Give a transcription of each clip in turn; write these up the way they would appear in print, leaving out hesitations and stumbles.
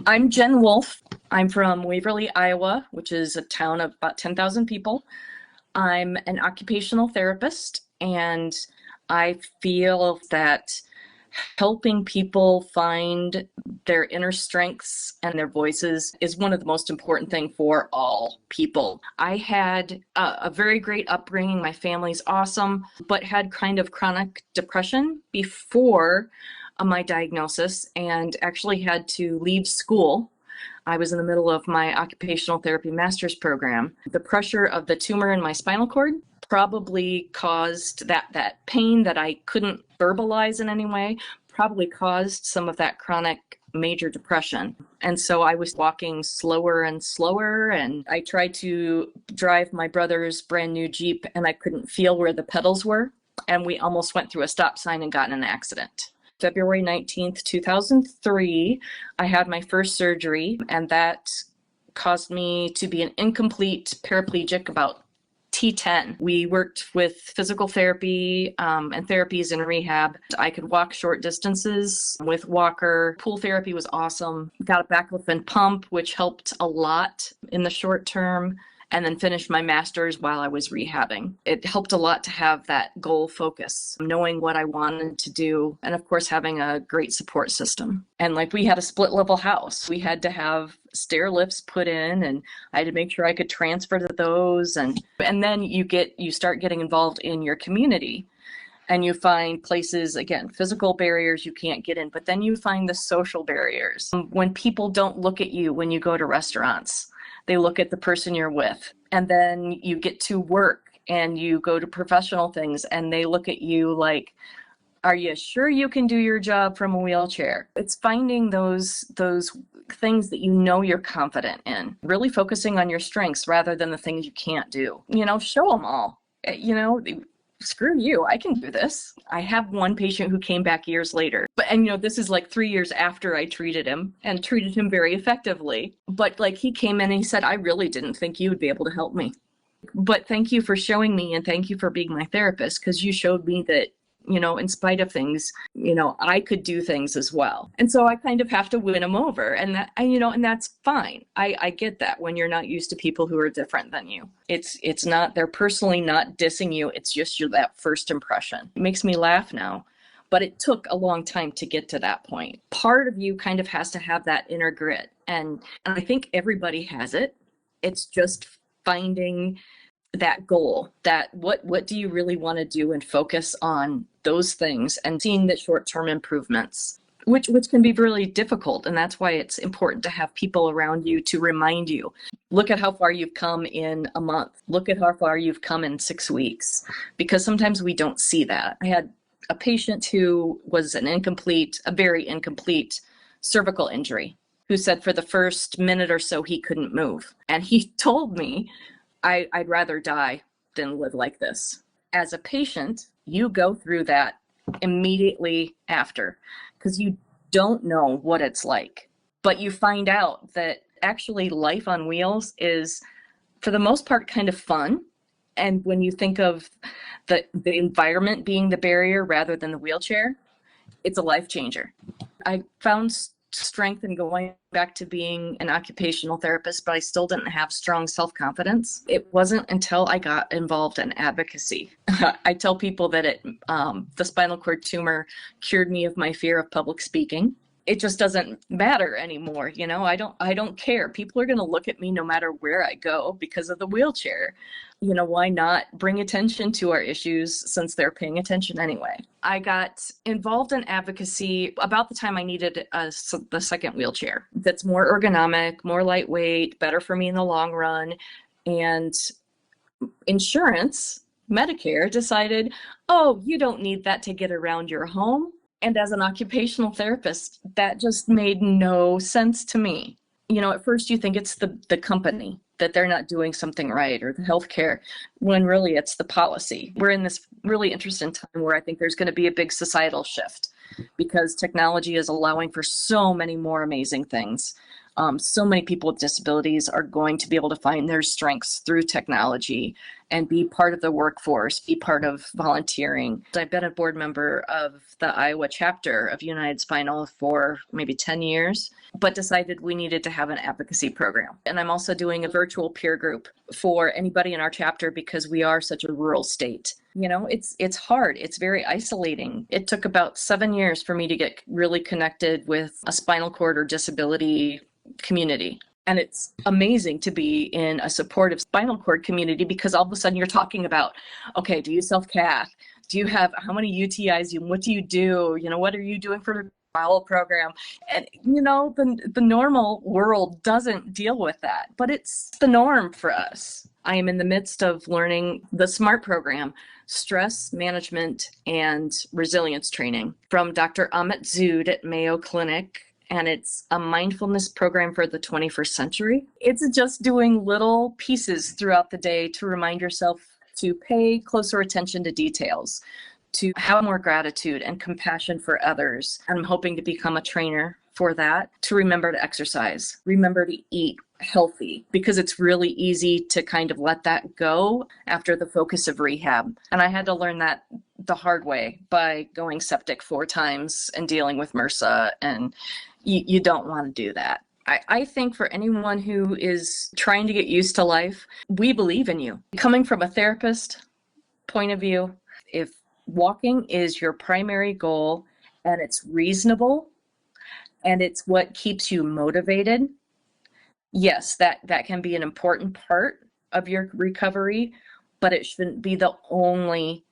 I'm Jenn Wolff. I'm from Waverly, Iowa, which is a town of about 10,000 people. I'm an occupational therapist, and I feel that helping people find their inner strengths and their voices is one of the most important things for all people. I had a very great upbringing. My family's awesome, but had kind of chronic depression before my diagnosis, and actually had to leave school. I was in the middle of my occupational therapy master's program. The pressure of the tumor in my spinal cord probably caused that pain that I couldn't verbalize in any way, probably caused some of that chronic major depression. And so I was walking slower and slower, and I tried to drive my brother's brand new Jeep, and I couldn't feel where the pedals were. And we almost went through a stop sign and got in an accident. February 19th, 2003, I had my first surgery, and that caused me to be an incomplete paraplegic, about T10. We worked with physical therapy and therapies in rehab. I could walk short distances with walker. Pool therapy was awesome. Got a baclofen pump, which helped a lot in the short term, and then finished my master's while I was rehabbing. It helped a lot to have that goal focus, knowing what I wanted to do, and of course having a great support system. And like, we had a split level house. We had to have stair lifts put in, and I had to make sure I could transfer to those. And then you start getting involved in your community, and you find places, again, physical barriers you can't get in, but then you find the social barriers. When people don't look at you when you go to restaurants, they look at the person you're with. And then you get to work and you go to professional things, and they look at you like, are you sure you can do your job from a wheelchair? It's finding those things that you know you're confident in, really focusing on your strengths rather than the things you can't do. Show them all. Screw you, I can do this. I have one patient who came back years later, and this is like 3 years after I treated him, and treated him very effectively. But like, he came in and he said, I really didn't think you would be able to help me, but thank you for showing me, and thank you for being my therapist, because you showed me that, in spite of things, I could do things as well. And so I kind of have to win them over, and and that's fine. I get that when you're not used to people who are different than you. It's not, they're personally not dissing you. It's just that first impression. It makes me laugh now, but it took a long time to get to that point. Part of you kind of has to have that inner grit. And I think everybody has it. It's just finding that goal, that what do you really want to do, and focus on those things and seeing the short-term improvements, which can be really difficult. And that's why it's important to have people around you to remind you, look at how far you've come in a month, look at how far you've come in 6 weeks, because sometimes we don't see that. I had a patient who was a very incomplete cervical injury, who said for the first minute or so he couldn't move. And he told me, I'd rather die than live like this. As a patient, you go through that immediately after, because you don't know what it's like. But you find out that actually life on wheels is, for the most part, kind of fun. And when you think of the environment being the barrier rather than the wheelchair, it's a life changer. I found strength in going back to being an occupational therapist, but I still didn't have strong self-confidence. It wasn't until I got involved in advocacy. I tell people that the spinal cord tumor cured me of my fear of public speaking. It just doesn't matter anymore. I don't care. People are going to look at me no matter where I go because of the wheelchair. Why not bring attention to our issues, since they're paying attention anyway? I got involved in advocacy about the time I needed the second wheelchair that's more ergonomic, more lightweight, better for me in the long run. And insurance, Medicare, decided, oh, you don't need that to get around your home. And as an occupational therapist, that just made no sense to me. At first you think it's the company, that they're not doing something right, or the healthcare, when really it's the policy. We're in this really interesting time where I think there's going to be a big societal shift, because technology is allowing for so many more amazing things. So many people with disabilities are going to be able to find their strengths through technology, and be part of the workforce, be part of volunteering. I've been a board member of the Iowa chapter of United Spinal for maybe 10 years, but decided we needed to have an advocacy program. And I'm also doing a virtual peer group for anybody in our chapter because we are such a rural state. You know, it's hard. It's very isolating. It took about 7 years for me to get really connected with a spinal cord or disability community. And it's amazing to be in a supportive spinal cord community because all of a sudden you're talking about, okay, do you self-cath? Do you have, how many UTIs? What do you do? You know, what are you doing for the bowel program? And, you know, the normal world doesn't deal with that, but it's the norm for us. I am in the midst of learning the SMART program, stress management and resilience training from Dr. Amit Zood at Mayo Clinic. And it's a mindfulness program for the 21st century. It's just doing little pieces throughout the day to remind yourself to pay closer attention to details, to have more gratitude and compassion for others. I'm hoping to become a trainer for that, to remember to exercise, remember to eat healthy, because it's really easy to kind of let that go after the focus of rehab. And I had to learn that the hard way by going septic 4 times and dealing with MRSA, and you don't want to do that. I think for anyone who is trying to get used to life, we believe in you. Coming from a therapist point of view, if walking is your primary goal and it's reasonable and it's what keeps you motivated, yes, that can be an important part of your recovery, but it shouldn't be the only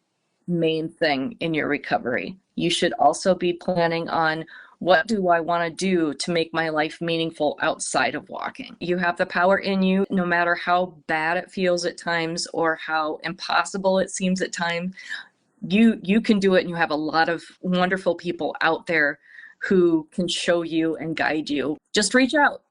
main thing in your recovery. You should also be planning on, what do I want to do to make my life meaningful outside of walking? You have the power in you, no matter how bad it feels at times or how impossible it seems at times. You can do it, and you have a lot of wonderful people out there who can show you and guide you. Just reach out.